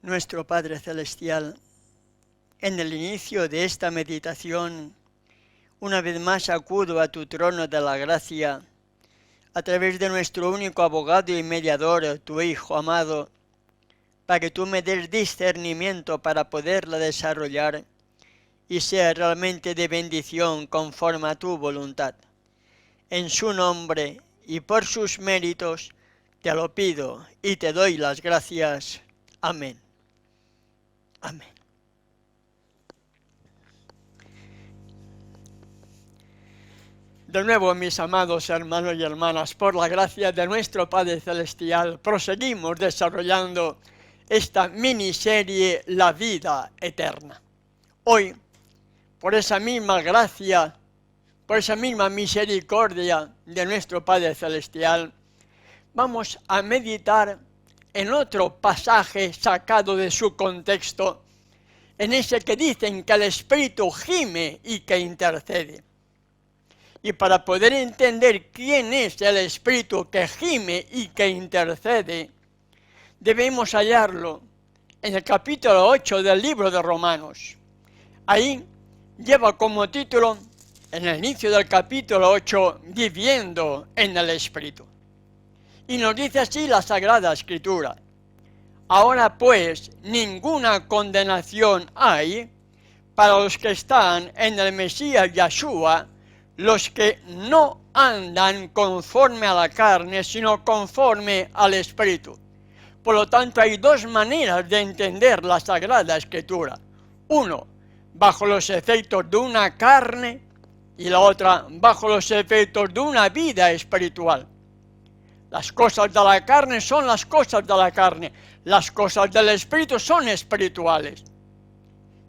Nuestro Padre Celestial, en el inicio de esta meditación, una vez más acudo a tu trono de la gracia, a través de nuestro único abogado y mediador, tu Hijo amado, para que tú me des discernimiento para poderla desarrollar y sea realmente de bendición conforme a tu voluntad. En su nombre y por sus méritos, te lo pido y te doy las gracias. Amén. Amén. De nuevo, mis amados hermanos y hermanas, por la gracia de nuestro Padre Celestial, proseguimos desarrollando esta miniserie La Vida Eterna. Hoy, por esa misma gracia, por esa misma misericordia de nuestro Padre Celestial, vamos a meditar en otro pasaje sacado de su contexto, en ese que dicen que el Espíritu gime y que intercede. Y para poder entender quién es el Espíritu que gime y que intercede, debemos hallarlo en el capítulo 8 del libro de Romanos. Ahí lleva como título, en el inicio del capítulo 8, viviendo en el Espíritu. Y nos dice así la Sagrada Escritura: ahora pues ninguna condenación hay para los que están en el Mesías Yeshua, los que no andan conforme a la carne, sino conforme al Espíritu. Por lo tanto, hay dos maneras de entender la Sagrada Escritura. Uno, bajo los efectos de una carne, y la otra, bajo los efectos de una vida espiritual. Las cosas de la carne son las cosas de la carne, las cosas del Espíritu son espirituales.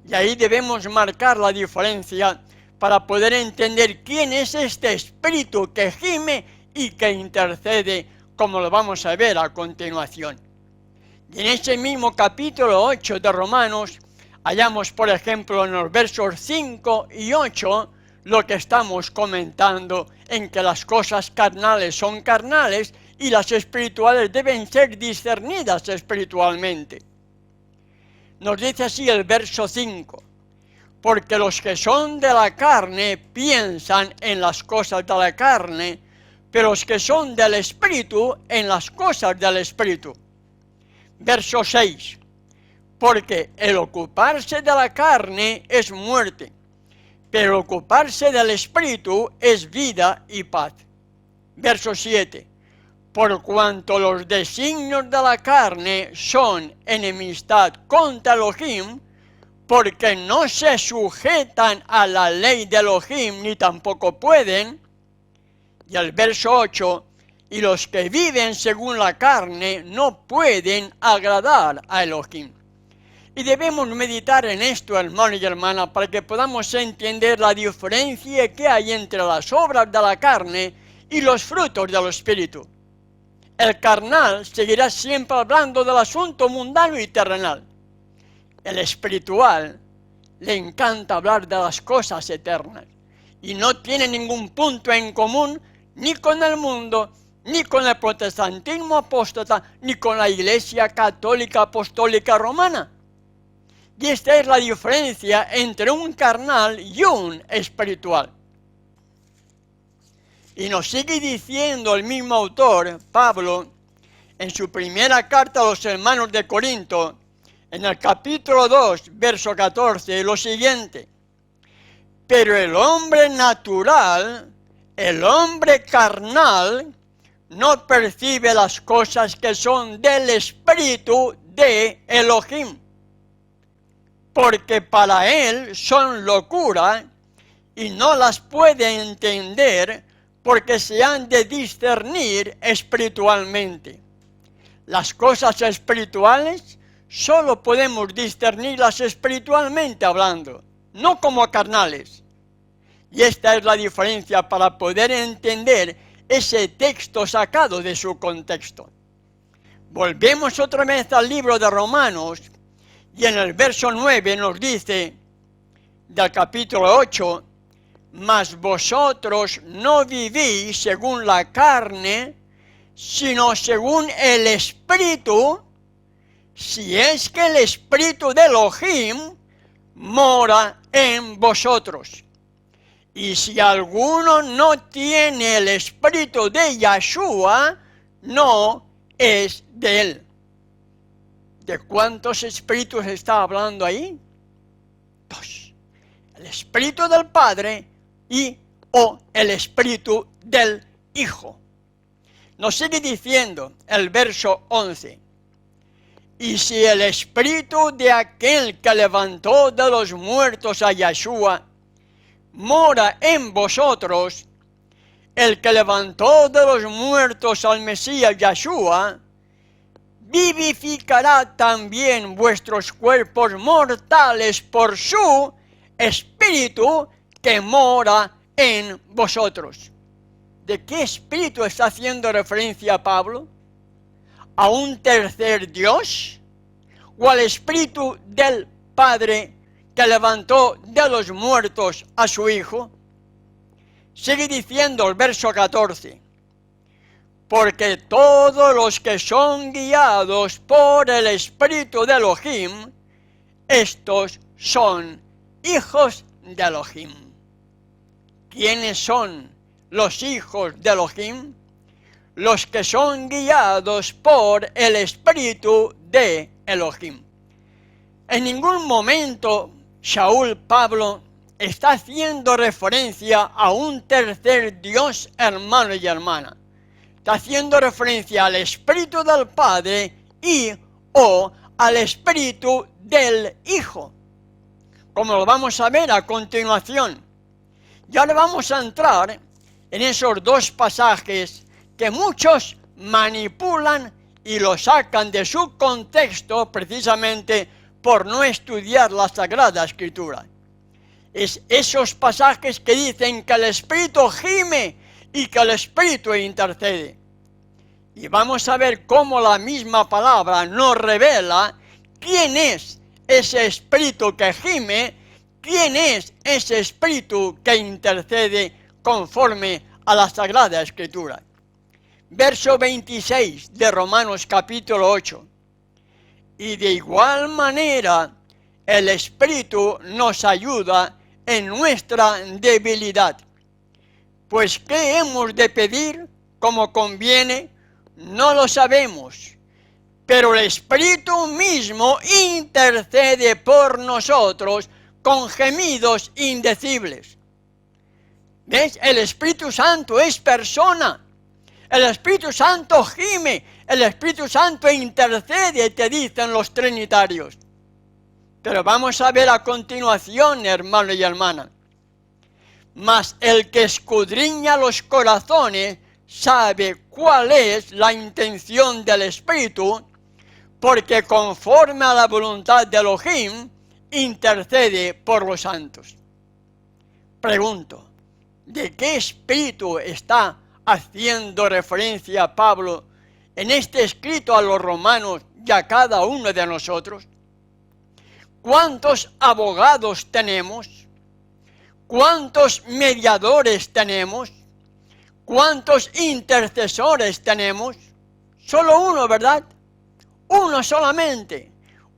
Y ahí debemos marcar la diferencia para poder entender quién es este Espíritu que gime y que intercede, como lo vamos a ver a continuación. Y en ese mismo capítulo 8 de Romanos, hallamos, por ejemplo, en los versos 5 y 8, lo que estamos comentando, en que las cosas carnales son carnales y las espirituales deben ser discernidas espiritualmente. Nos dice así el verso 5: porque los que son de la carne piensan en las cosas de la carne, pero los que son del Espíritu en las cosas del Espíritu. Verso 6: porque el ocuparse de la carne es muerte, pero ocuparse del Espíritu es vida y paz. Verso 7: por cuanto los designios de la carne son enemistad contra Elohim, porque no se sujetan a la ley de Elohim, ni tampoco pueden. Y el verso 8: y los que viven según la carne no pueden agradar a Elohim. Y debemos meditar en esto, hermanos y hermanas, para que podamos entender la diferencia que hay entre las obras de la carne y los frutos del Espíritu. El carnal seguirá siempre hablando del asunto mundano y terrenal. El espiritual le encanta hablar de las cosas eternas y no tiene ningún punto en común ni con el mundo, ni con el protestantismo apóstata, ni con la Iglesia Católica Apostólica Romana. Y esta es la diferencia entre un carnal y un espiritual. Y nos sigue diciendo el mismo autor, Pablo, en su primera carta a los hermanos de Corinto, en el capítulo 2, verso 14, lo siguiente: pero el hombre natural, el hombre carnal, no percibe las cosas que son del Espíritu de Elohim, porque para él son locura y no las puede entender, porque se han de discernir espiritualmente. Las cosas espirituales solo podemos discernirlas espiritualmente hablando, no como carnales. Y esta es la diferencia para poder entender ese texto sacado de su contexto. Volvemos otra vez al libro de Romanos, y en el verso 9 nos dice, del capítulo 8, mas vosotros no vivís según la carne, sino según el Espíritu, si es que el Espíritu de Elohim mora en vosotros. Y si alguno no tiene el Espíritu de Yeshua, no es de él. ¿De cuántos espíritus está hablando ahí? Dos. El Espíritu del Padre y o el Espíritu del Hijo. Nos sigue diciendo el verso 11. Y si el Espíritu de aquel que levantó de los muertos a Yeshua mora en vosotros, el que levantó de los muertos al Mesías Yeshua, vivificará también vuestros cuerpos mortales por su Espíritu que mora en vosotros. ¿De qué espíritu está haciendo referencia Pablo? ¿A un tercer Dios? ¿O al Espíritu del Padre que levantó de los muertos a su Hijo? Sigue diciendo el verso 14. Porque todos los que son guiados por el Espíritu de Elohim, estos son hijos de Elohim. ¿Quiénes son los hijos de Elohim? Los que son guiados por el Espíritu de Elohim. En ningún momento Shaul Pablo está haciendo referencia a un tercer Dios, hermano y hermana. Está haciendo referencia al Espíritu del Padre y o al Espíritu del Hijo, como lo vamos a ver a continuación. Y ahora vamos a entrar en esos dos pasajes que muchos manipulan y lo sacan de su contexto precisamente por no estudiar la Sagrada Escritura. Es esos pasajes que dicen que el Espíritu gime y que el Espíritu intercede. Y vamos a ver cómo la misma palabra nos revela quién es ese Espíritu que gime, quién es ese Espíritu que intercede conforme a la Sagrada Escritura. Verso 26 de Romanos capítulo 8. Y de igual manera el Espíritu nos ayuda en nuestra debilidad. Pues ¿qué hemos de pedir como conviene? No lo sabemos, pero el Espíritu mismo intercede por nosotros con gemidos indecibles. ¿Ves? El Espíritu Santo es persona. El Espíritu Santo gime, el Espíritu Santo intercede, te dicen los trinitarios. Pero vamos a ver a continuación, hermano y hermana. Mas el que escudriña los corazones sabe cuál es la intención del Espíritu, porque conforme a la voluntad de Elohim, intercede por los santos. Pregunto, ¿de qué espíritu está haciendo referencia Pablo en este escrito a los romanos y a cada uno de nosotros? ¿Cuántos abogados tenemos? ¿Cuántos mediadores tenemos? ¿Cuántos intercesores tenemos? Solo uno, ¿verdad? Uno solamente.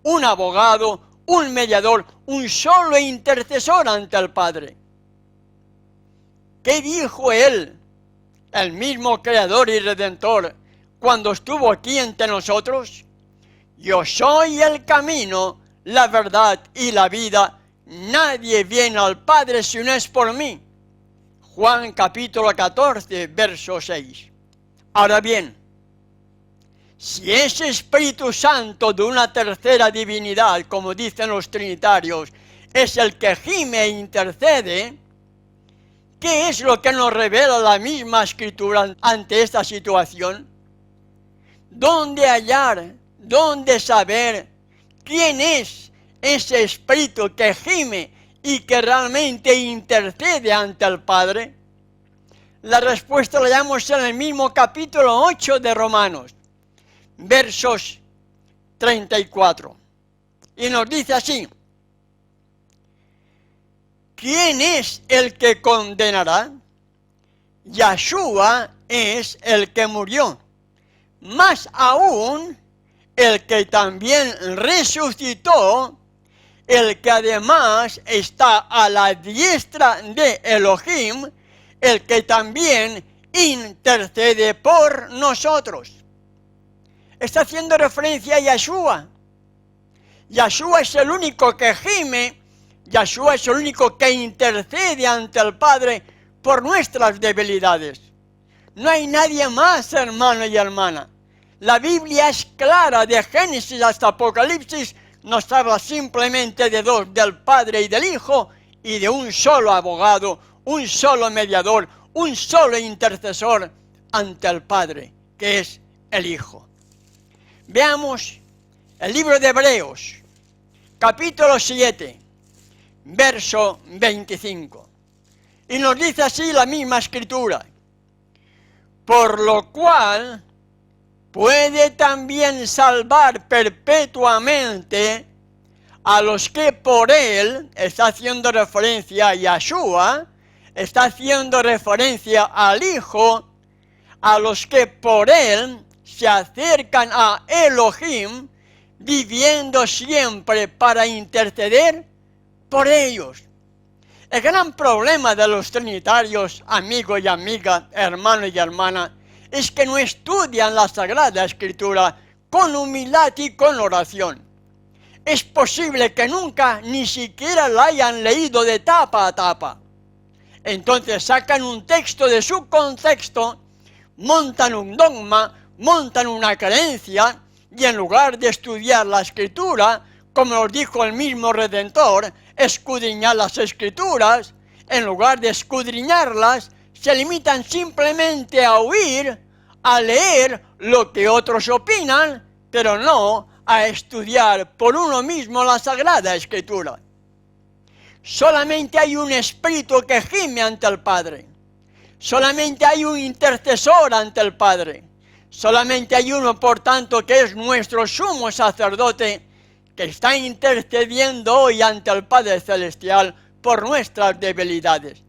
Un abogado, un mediador, un solo intercesor ante el Padre. ¿Qué dijo él, el mismo Creador y Redentor, cuando estuvo aquí entre nosotros? Yo soy el camino, la verdad y la vida. Nadie viene al Padre si no es por mí. Juan capítulo 14, verso 6. Ahora bien, si ese Espíritu Santo de una tercera divinidad, como dicen los trinitarios, es el que gime e intercede, ¿qué es lo que nos revela la misma Escritura ante esta situación? ¿Dónde hallar, dónde saber quién es ese Espíritu que gime y que realmente intercede ante el Padre? La respuesta la hallamos en el mismo capítulo 8 de Romanos, versos 34. Y nos dice así: ¿quién es el que condenará? Yeshua es el que murió. Más aún, el que también resucitó, el que además está a la diestra de Elohim, el que también intercede por nosotros. Está haciendo referencia a Yeshua. Yeshua es el único que gime, Yeshua es el único que intercede ante el Padre por nuestras debilidades. No hay nadie más, hermano y hermana. La Biblia es clara, de Génesis hasta Apocalipsis, nos habla simplemente de dos, del Padre y del Hijo, y de un solo abogado, un solo mediador, un solo intercesor ante el Padre, que es el Hijo. Veamos el libro de Hebreos, capítulo 7, verso 25. Y nos dice así la misma escritura: por lo cual puede también salvar perpetuamente a los que por él, está haciendo referencia a Yeshua, está haciendo referencia al Hijo, a los que por él se acercan a Elohim, viviendo siempre para interceder por ellos. El gran problema de los trinitarios, amigo y amiga, hermano y hermana, es que no estudian la Sagrada Escritura con humildad y con oración. Es posible que nunca ni siquiera la hayan leído de tapa a tapa. Entonces sacan un texto de su contexto, montan un dogma, montan una creencia, y en lugar de estudiar la Escritura, como nos dijo el mismo Redentor, escudriñar las Escrituras, en lugar de escudriñarlas, se limitan simplemente a oír, a leer lo que otros opinan, pero no a estudiar por uno mismo la Sagrada Escritura. Solamente hay un espíritu que gime ante el Padre. Solamente hay un intercesor ante el Padre. Solamente hay uno, por tanto, que es nuestro sumo sacerdote, que está intercediendo hoy ante el Padre Celestial por nuestras debilidades.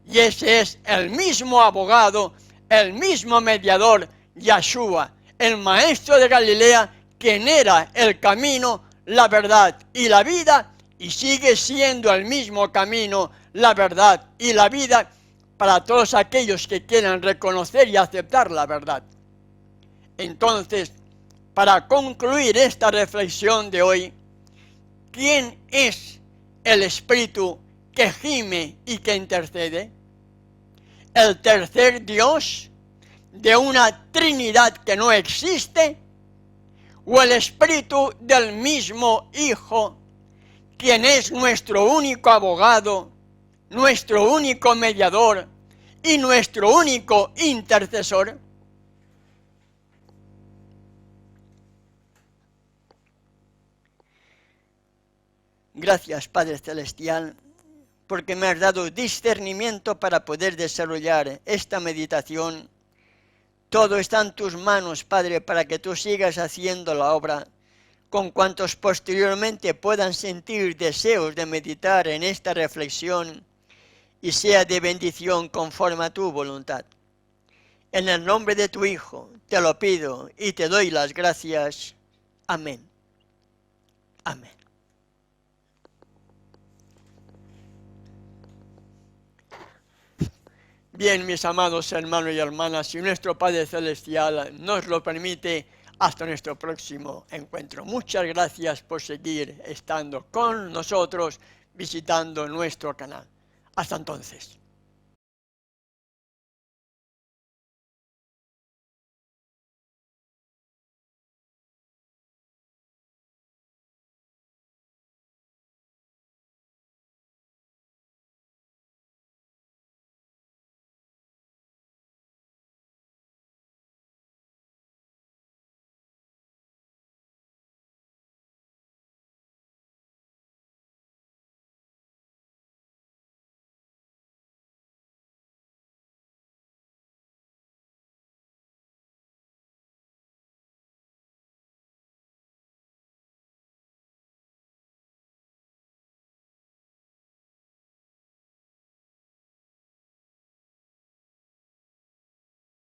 Y ese es el mismo abogado, el mismo mediador, Yeshua, el Maestro de Galilea, quien era el camino, la verdad y la vida, y sigue siendo el mismo camino, la verdad y la vida para todos aquellos que quieran reconocer y aceptar la verdad. Entonces, para concluir esta reflexión de hoy, ¿quién es el Espíritu que gime y que intercede? ¿El tercer Dios de una Trinidad que no existe? ¿O el Espíritu del mismo Hijo, quien es nuestro único abogado, nuestro único mediador y nuestro único intercesor? Gracias, Padre Celestial, porque me has dado discernimiento para poder desarrollar esta meditación. Todo está en tus manos, Padre, para que tú sigas haciendo la obra, con cuantos posteriormente puedan sentir deseos de meditar en esta reflexión y sea de bendición conforme a tu voluntad. En el nombre de tu Hijo te lo pido y te doy las gracias. Amén. Amén. Bien, mis amados hermanos y hermanas, si nuestro Padre Celestial nos lo permite, hasta nuestro próximo encuentro. Muchas gracias por seguir estando con nosotros, visitando nuestro canal. Hasta entonces.